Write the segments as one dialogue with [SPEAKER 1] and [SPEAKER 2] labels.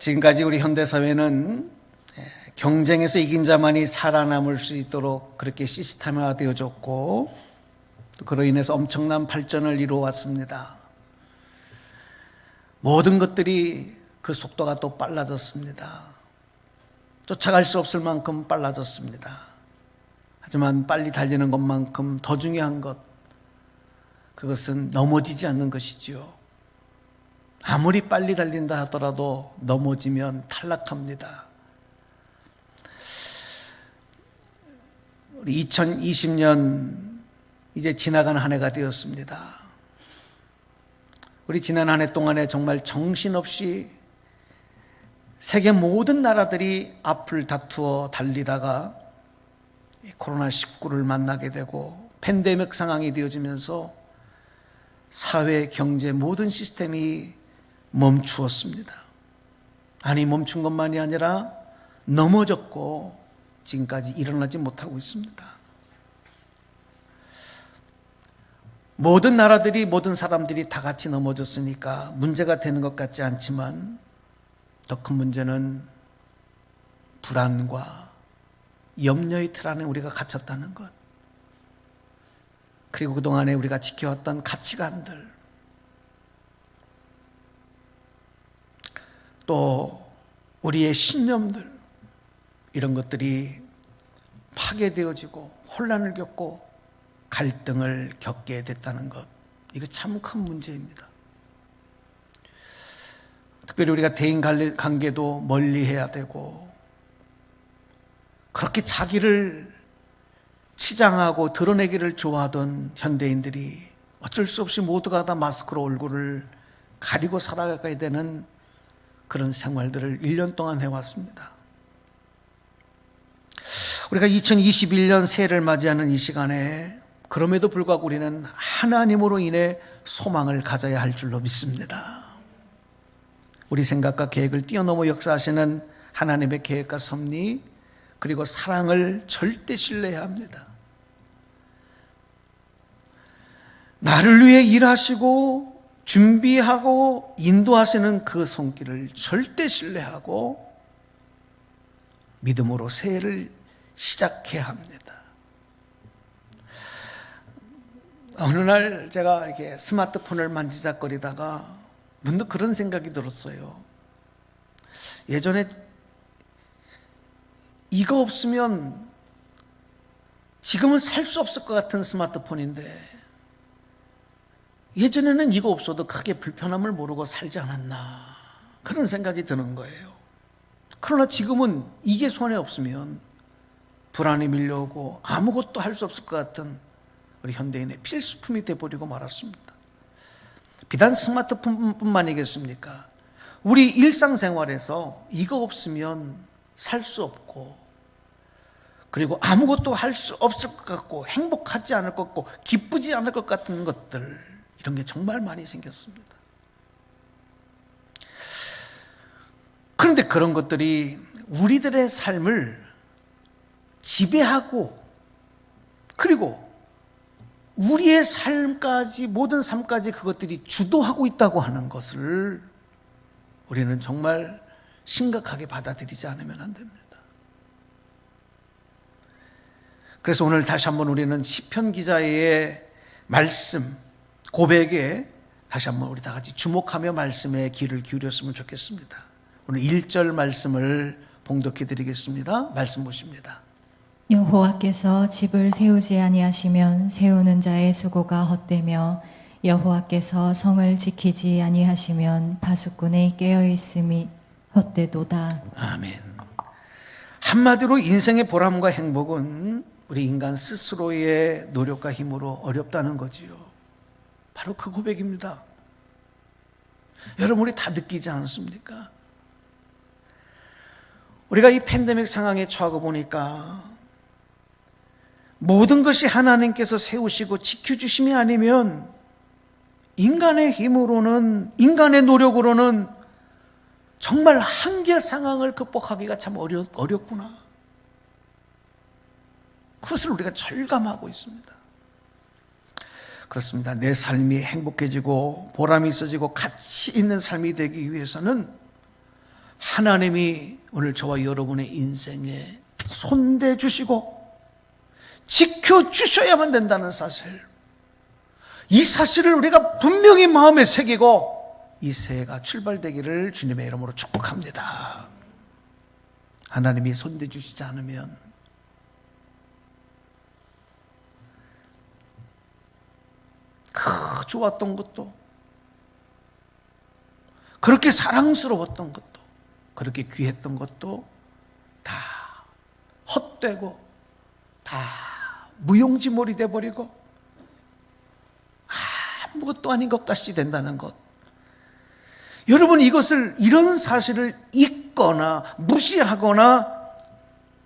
[SPEAKER 1] 지금까지 우리 현대사회는 경쟁에서 이긴 자만이 살아남을 수 있도록 그렇게 시스템화되어졌고, 또 그로 인해서 엄청난 발전을 이루어왔습니다. 모든 것들이 그 속도가 또 빨라졌습니다. 쫓아갈 수 없을 만큼 빨라졌습니다. 하지만 빨리 달리는 것만큼 더 중요한 것, 그것은 넘어지지 않는 것이지요. 아무리 빨리 달린다 하더라도 넘어지면 탈락합니다. 우리 2020년 이제 지나간 한 해가 되었습니다. 우리 지난 한 해 동안에 정말 정신없이 세계 모든 나라들이 앞을 다투어 달리다가 코로나19를 만나게 되고 팬데믹 상황이 되어지면서 사회, 경제 모든 시스템이 멈추었습니다. 아니, 멈춘 것만이 아니라 넘어졌고 지금까지 일어나지 못하고 있습니다. 모든 나라들이, 모든 사람들이 다 같이 넘어졌으니까 문제가 되는 것 같지 않지만 더 큰 문제는 불안과 염려의 틀 안에 우리가 갇혔다는 것, 그리고 그동안에 우리가 지켜왔던 가치관들, 또 우리의 신념들, 이런 것들이 파괴되어지고 혼란을 겪고 갈등을 겪게 됐다는 것, 이거 참 큰 문제입니다. 특별히 우리가 대인 관계도 멀리해야 되고, 그렇게 자기를 치장하고 드러내기를 좋아하던 현대인들이 어쩔 수 없이 모두가 다 마스크로 얼굴을 가리고 살아가야 되는 그런 생활들을 1년 동안 해왔습니다. 우리가 2021년 새해를 맞이하는 이 시간에 그럼에도 불구하고 우리는 하나님으로 인해 소망을 가져야 할 줄로 믿습니다. 우리 생각과 계획을 뛰어넘어 역사하시는 하나님의 계획과 섭리, 그리고 사랑을 절대 신뢰해야 합니다. 나를 위해 일하시고 준비하고 인도하시는 그 손길을 절대 신뢰하고 믿음으로 새해를 시작해야 합니다. 어느 날 제가 이렇게 스마트폰을 만지작거리다가 문득 그런 생각이 들었어요. 예전에 이거 없으면 지금은 살 수 없을 것 같은 스마트폰인데 예전에는 이거 없어도 크게 불편함을 모르고 살지 않았나, 그런 생각이 드는 거예요. 그러나 지금은 이게 손에 없으면 불안이 밀려오고 아무것도 할 수 없을 것 같은 우리 현대인의 필수품이 되어버리고 말았습니다. 비단 스마트폰뿐만이겠습니까? 우리 일상생활에서 이거 없으면 살 수 없고, 그리고 아무것도 할 수 없을 것 같고, 행복하지 않을 것 같고, 기쁘지 않을 것 같은 것들, 이런 게 정말 많이 생겼습니다. 그런데 그런 것들이 우리들의 삶을 지배하고, 그리고 우리의 삶까지, 모든 삶까지 그것들이 주도하고 있다고 하는 것을 우리는 정말 심각하게 받아들이지 않으면 안 됩니다. 그래서 오늘 다시 한번 우리는 시편 기자의 말씀, 고백에 다시 한번 우리 다 같이 주목하며 말씀에 귀를 기울였으면 좋겠습니다. 오늘 1절 말씀을 봉독해 드리겠습니다. 말씀 보십니다.
[SPEAKER 2] 여호와께서 집을 세우지 아니하시면 세우는 자의 수고가 헛되며 여호와께서 성을 지키지 아니하시면 파수꾼의 깨어있음이 헛되도다.
[SPEAKER 1] 아멘. 한마디로 인생의 보람과 행복은 우리 인간 스스로의 노력과 힘으로 어렵다는 거지요. 바로 그 고백입니다. 여러분, 우리 다 느끼지 않습니까? 우리가 이 팬데믹 상황에 처하고 보니까 모든 것이 하나님께서 세우시고 지켜주심이 아니면 인간의 힘으로는, 인간의 노력으로는 정말 한계 상황을 극복하기가 참 어렵구나. 그것을 우리가 절감하고 있습니다. 그렇습니다. 내 삶이 행복해지고 보람이 있어지고 가치 있는 삶이 되기 위해서는 하나님이 오늘 저와 여러분의 인생에 손대 주시고 지켜주셔야만 된다는 사실, 이 사실을 우리가 분명히 마음에 새기고 이 새해가 출발되기를 주님의 이름으로 축복합니다. 하나님이 손대 주시지 않으면 그 좋았던 것도, 그렇게 사랑스러웠던 것도, 그렇게 귀했던 것도 다 헛되고 다 무용지물이 돼버리고 아무것도 아닌 것 같이 된다는 것. 여러분, 이런 사실을 잊거나 무시하거나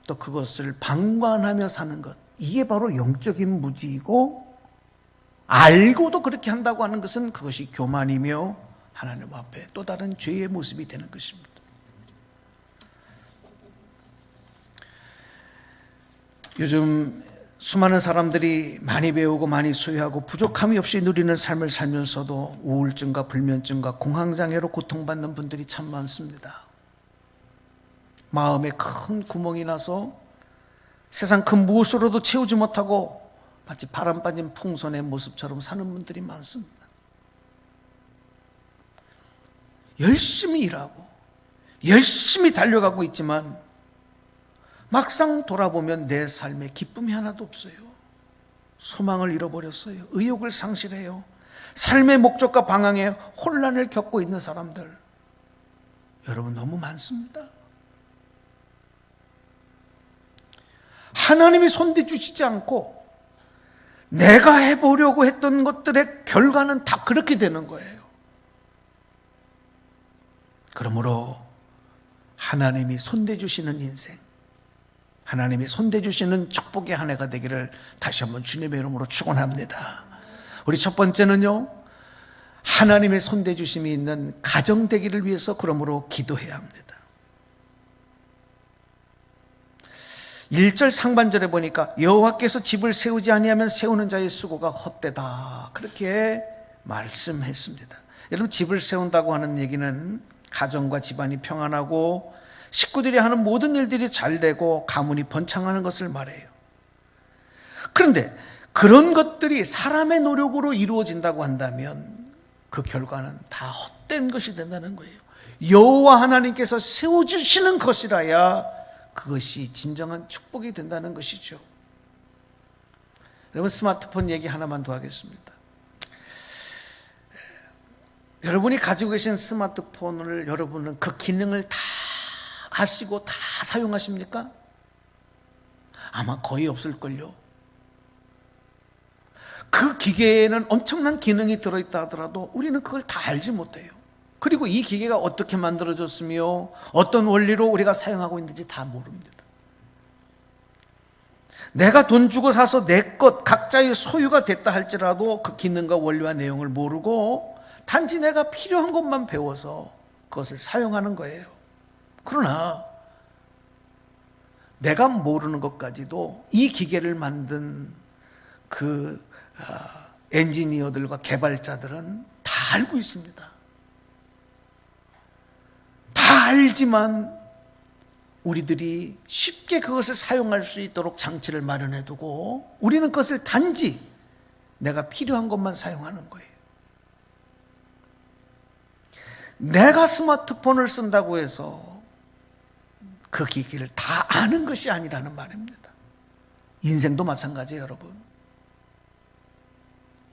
[SPEAKER 1] 또 그것을 방관하며 사는 것, 이게 바로 영적인 무지이고, 알고도 그렇게 한다고 하는 것은 그것이 교만이며 하나님 앞에 또 다른 죄의 모습이 되는 것입니다. 요즘 수많은 사람들이 많이 배우고 많이 소유하고 부족함이 없이 누리는 삶을 살면서도 우울증과 불면증과 공황장애로 고통받는 분들이 참 많습니다. 마음에 큰 구멍이 나서 세상 그 무엇으로도 채우지 못하고 마치 바람 빠진 풍선의 모습처럼 사는 분들이 많습니다. 열심히 일하고 열심히 달려가고 있지만 막상 돌아보면 내 삶에 기쁨이 하나도 없어요. 소망을 잃어버렸어요. 의욕을 상실해요. 삶의 목적과 방향에 혼란을 겪고 있는 사람들, 여러분, 너무 많습니다. 하나님이 손대 주시지 않고 내가 해보려고 했던 것들의 결과는 다 그렇게 되는 거예요. 그러므로 하나님이 손대 주시는 인생, 하나님이 손대 주시는 축복의 한 해가 되기를 다시 한번 주님의 이름으로 축원합니다. 우리 첫 번째는요, 하나님의 손대 주심이 있는 가정 되기를 위해서 그러므로 기도해야 합니다. 1절 상반절에 보니까 여호와께서 집을 세우지 아니하면 세우는 자의 수고가 헛되다, 그렇게 말씀했습니다. 여러분, 집을 세운다고 하는 얘기는 가정과 집안이 평안하고 식구들이 하는 모든 일들이 잘 되고 가문이 번창하는 것을 말해요. 그런데 그런 것들이 사람의 노력으로 이루어진다고 한다면 그 결과는 다 헛된 것이 된다는 거예요. 여호와 하나님께서 세워주시는 것이라야 그것이 진정한 축복이 된다는 것이죠. 여러분, 스마트폰 얘기 하나만 더 하겠습니다. 여러분이 가지고 계신 스마트폰을 여러분은 그 기능을 다 아시고 다 사용하십니까? 아마 거의 없을걸요. 그 기계에는 엄청난 기능이 들어있다 하더라도 우리는 그걸 다 알지 못해요. 그리고 이 기계가 어떻게 만들어졌으며 어떤 원리로 우리가 사용하고 있는지 다 모릅니다. 내가 돈 주고 사서 내 것 각자의 소유가 됐다 할지라도 그 기능과 원리와 내용을 모르고 단지 내가 필요한 것만 배워서 그것을 사용하는 거예요. 그러나 내가 모르는 것까지도 이 기계를 만든 그 엔지니어들과 개발자들은 다 알고 있습니다. 다 알지만 우리들이 쉽게 그것을 사용할 수 있도록 장치를 마련해두고 우리는 그것을 단지 내가 필요한 것만 사용하는 거예요. 내가 스마트폰을 쓴다고 해서 그 기기를 다 아는 것이 아니라는 말입니다. 인생도 마찬가지예요, 여러분.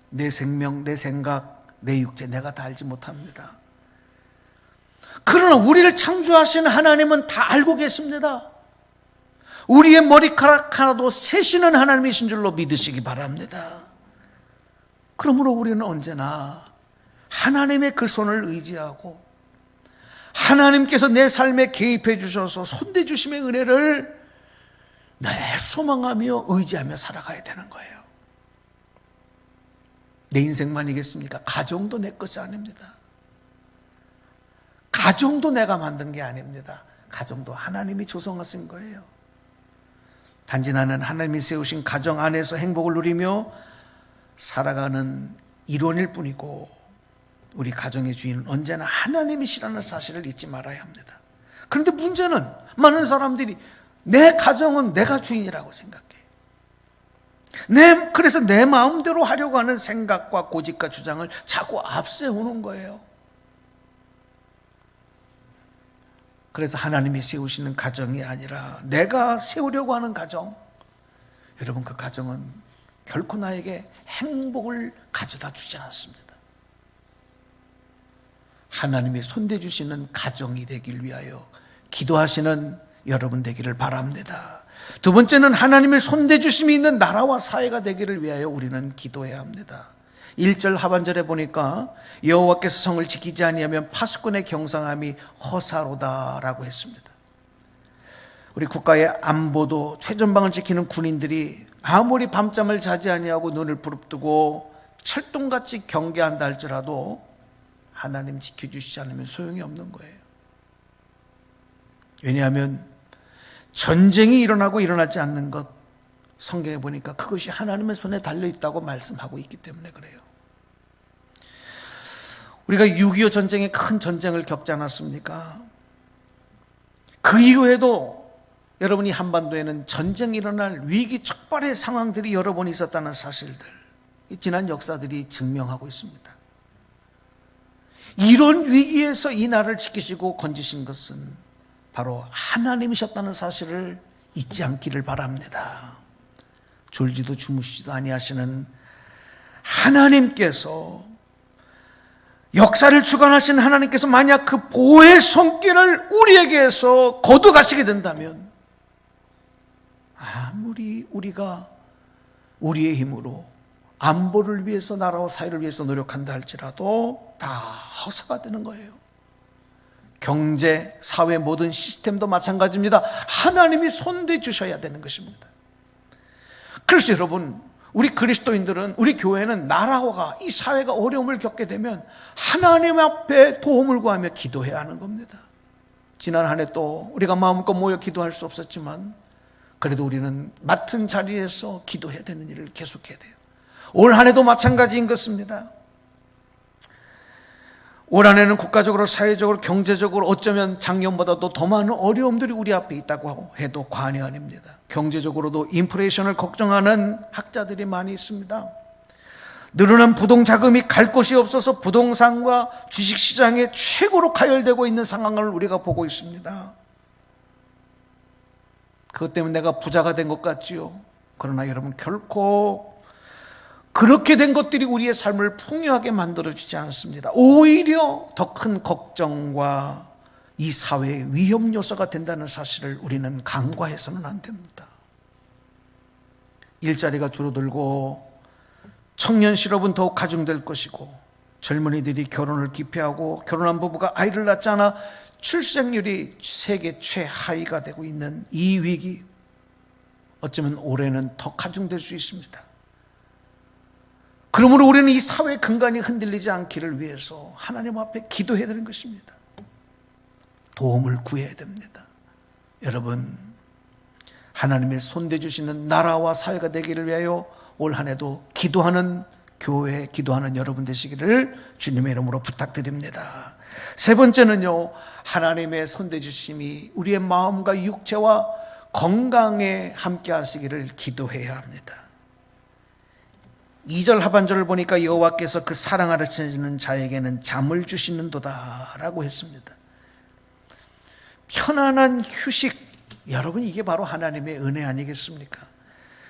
[SPEAKER 1] 내 생명, 내 생각, 내 육체, 내가 다 알지 못합니다. 그러나 우리를 창조하신 하나님은 다 알고 계십니다. 우리의 머리카락 하나도 세시는 하나님이신 줄로 믿으시기 바랍니다. 그러므로 우리는 언제나 하나님의 그 손을 의지하고 하나님께서 내 삶에 개입해 주셔서 손대 주심의 은혜를 늘 소망하며 의지하며 살아가야 되는 거예요. 내 인생만이겠습니까? 가정도 내 것이 아닙니다. 가정도 내가 만든 게 아닙니다. 가정도 하나님이 조성하신 거예요. 단지 나는 하나님이 세우신 가정 안에서 행복을 누리며 살아가는 일원일 뿐이고 우리 가정의 주인은 언제나 하나님이시라는 사실을 잊지 말아야 합니다. 그런데 문제는 많은 사람들이 내 가정은 내가 주인이라고 생각해. 그래서 내 마음대로 하려고 하는 생각과 고집과 주장을 자꾸 앞세우는 거예요. 그래서 하나님이 세우시는 가정이 아니라 내가 세우려고 하는 가정, 여러분 그 가정은 결코 나에게 행복을 가져다 주지 않습니다. 하나님이 손대주시는 가정이 되길 위하여 기도하시는 여러분 되기를 바랍니다. 두 번째는 하나님의 손대주심이 있는 나라와 사회가 되기를 위하여 우리는 기도해야 합니다. 1절 하반절에 보니까 여호와께서 성을 지키지 아니하면 파수꾼의 경상함이 허사로다라고 했습니다. 우리 국가의 안보도 최전방을 지키는 군인들이 아무리 밤잠을 자지 아니하고 눈을 부릅뜨고 철동같이 경계한다 할지라도 하나님 지켜주시지 않으면 소용이 없는 거예요. 왜냐하면 전쟁이 일어나고 일어나지 않는 것, 성경에 보니까 그것이 하나님의 손에 달려있다고 말씀하고 있기 때문에 그래요. 우리가 6.25 전쟁에 큰 전쟁을 겪지 않았습니까? 그 이후에도 여러분이 한반도에는 전쟁이 일어날 위기 촉발의 상황들이 여러 번 있었다는 사실들, 지난 역사들이 증명하고 있습니다. 이런 위기에서 이 나라를 지키시고 건지신 것은 바로 하나님이셨다는 사실을 잊지 않기를 바랍니다. 졸지도 주무시지도 아니하시는 하나님께서, 역사를 주관하신 하나님께서 만약 그 보호의 손길을 우리에게서 거두가시게 된다면 아무리 우리가 우리의 힘으로 안보를 위해서, 나라와 사회를 위해서 노력한다 할지라도 다 허사가 되는 거예요. 경제, 사회 모든 시스템도 마찬가지입니다. 하나님이 손대 주셔야 되는 것입니다. 그래서 여러분, 우리 그리스도인들은, 우리 교회는 나라가, 이 사회가 어려움을 겪게 되면 하나님 앞에 도움을 구하며 기도해야 하는 겁니다. 지난 한 해 또 우리가 마음껏 모여 기도할 수 없었지만 그래도 우리는 맡은 자리에서 기도해야 되는 일을 계속해야 돼요. 올 한 해도 마찬가지인 것입니다. 올 한 해는 국가적으로, 사회적으로, 경제적으로 어쩌면 작년보다도 더 많은 어려움들이 우리 앞에 있다고 해도 과언이 아닙니다. 경제적으로도 인플레이션을 걱정하는 학자들이 많이 있습니다. 늘어난 부동자금이 갈 곳이 없어서 부동산과 주식시장에 최고로 가열되고 있는 상황을 우리가 보고 있습니다. 그것 때문에 내가 부자가 된 것 같지요. 그러나 여러분, 결코 그렇게 된 것들이 우리의 삶을 풍요하게 만들어주지 않습니다. 오히려 더 큰 걱정과 이 사회의 위험 요소가 된다는 사실을 우리는 간과해서는 안 됩니다. 일자리가 줄어들고 청년 실업은 더욱 가중될 것이고, 젊은이들이 결혼을 기피하고 결혼한 부부가 아이를 낳지 않아 출생률이 세계 최하위가 되고 있는 이 위기, 어쩌면 올해는 더 가중될 수 있습니다. 그러므로 우리는 이 사회의 근간이 흔들리지 않기를 위해서 하나님 앞에 기도해야 되는 것입니다. 도움을 구해야 됩니다. 여러분, 하나님의 손대주시는 나라와 사회가 되기를 위하여 올 한 해도 기도하는 교회, 기도하는 여러분 되시기를 주님의 이름으로 부탁드립니다. 세 번째는요, 하나님의 손대주심이 우리의 마음과 육체와 건강에 함께 하시기를 기도해야 합니다. 2절 하반절을 보니까 여호와께서 그 사랑하시는 자에게는 잠을 주시는도다 라고 했습니다. 편안한 휴식, 여러분, 이게 바로 하나님의 은혜 아니겠습니까?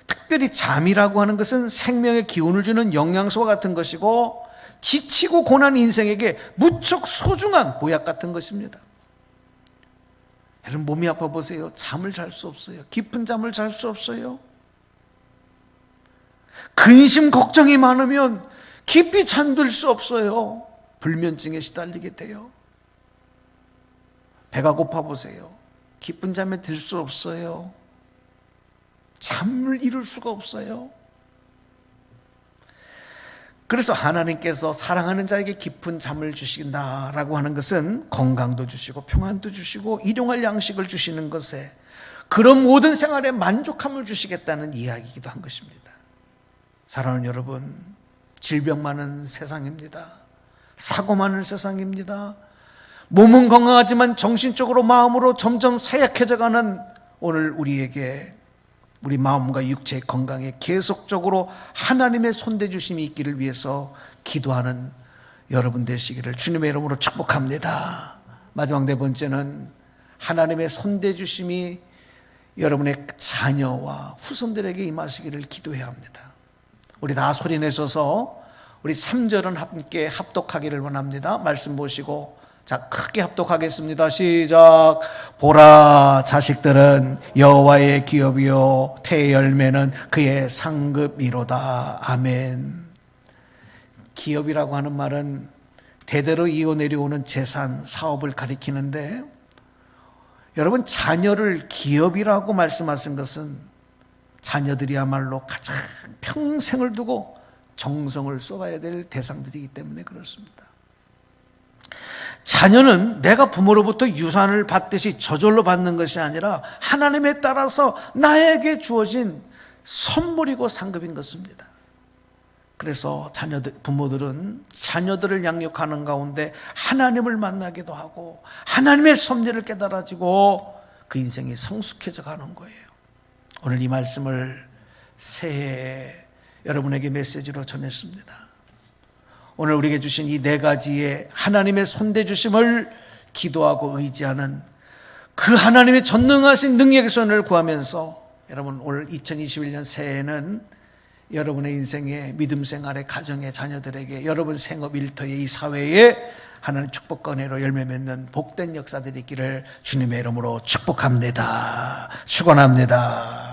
[SPEAKER 1] 특별히 잠이라고 하는 것은 생명의 기운을 주는 영양소와 같은 것이고, 지치고 고난 인생에게 무척 소중한 보약 같은 것입니다. 여러분, 몸이 아파 보세요. 잠을 잘 수 없어요. 깊은 잠을 잘 수 없어요. 근심 걱정이 많으면 깊이 잠들 수 없어요. 불면증에 시달리게 돼요. 배가 고파 보세요. 깊은 잠에 들 수 없어요. 잠을 이룰 수가 없어요. 그래서 하나님께서 사랑하는 자에게 깊은 잠을 주신다라고 하는 것은 건강도 주시고 평안도 주시고 일용할 양식을 주시는 것에, 그런 모든 생활에 만족함을 주시겠다는 이야기이기도 한 것입니다. 사랑하는 여러분, 질병 많은 세상입니다. 사고 많은 세상입니다. 몸은 건강하지만 정신적으로 마음으로 점점 쇠약해져가는 오늘 우리에게 우리 마음과 육체의 건강에 계속적으로 하나님의 손대주심이 있기를 위해서 기도하는 여러분 되시기를 주님의 이름으로 축복합니다. 마지막 네 번째는 하나님의 손대주심이 여러분의 자녀와 후손들에게 임하시기를 기도해야 합니다. 우리 다 소리내셔서 우리 3절은 함께 합독하기를 원합니다. 말씀 보시고 자, 크게 합독하겠습니다. 시작. 보라, 자식들은 여호와의 기업이요 태의 열매는 그의 상급이로다. 아멘. 기업이라고 하는 말은 대대로 이어내려오는 재산, 사업을 가리키는데 여러분, 자녀를 기업이라고 말씀하신 것은 자녀들이야말로 가장 평생을 두고 정성을 쏟아야 될 대상들이기 때문에 그렇습니다. 자녀는 내가 부모로부터 유산을 받듯이 저절로 받는 것이 아니라 하나님에 따라서 나에게 주어진 선물이고 상급인 것입니다. 그래서 부모들은 자녀들을 양육하는 가운데 하나님을 만나기도 하고 하나님의 섭리를 깨달아지고 그 인생이 성숙해져 가는 거예요. 오늘 이 말씀을 새해에 여러분에게 메시지로 전했습니다. 오늘 우리에게 주신 이 네 가지의 하나님의 손대주심을 기도하고 의지하는 그 하나님의 전능하신 능력의 손을 구하면서 여러분 올 2021년 새해에는 여러분의 인생의 믿음 생활의 가정의 자녀들에게 여러분 생업 일터의 이 사회에 하나님 축복과 은혜로 열매 맺는 복된 역사들이 있기를 주님의 이름으로 축복합니다. 축원합니다.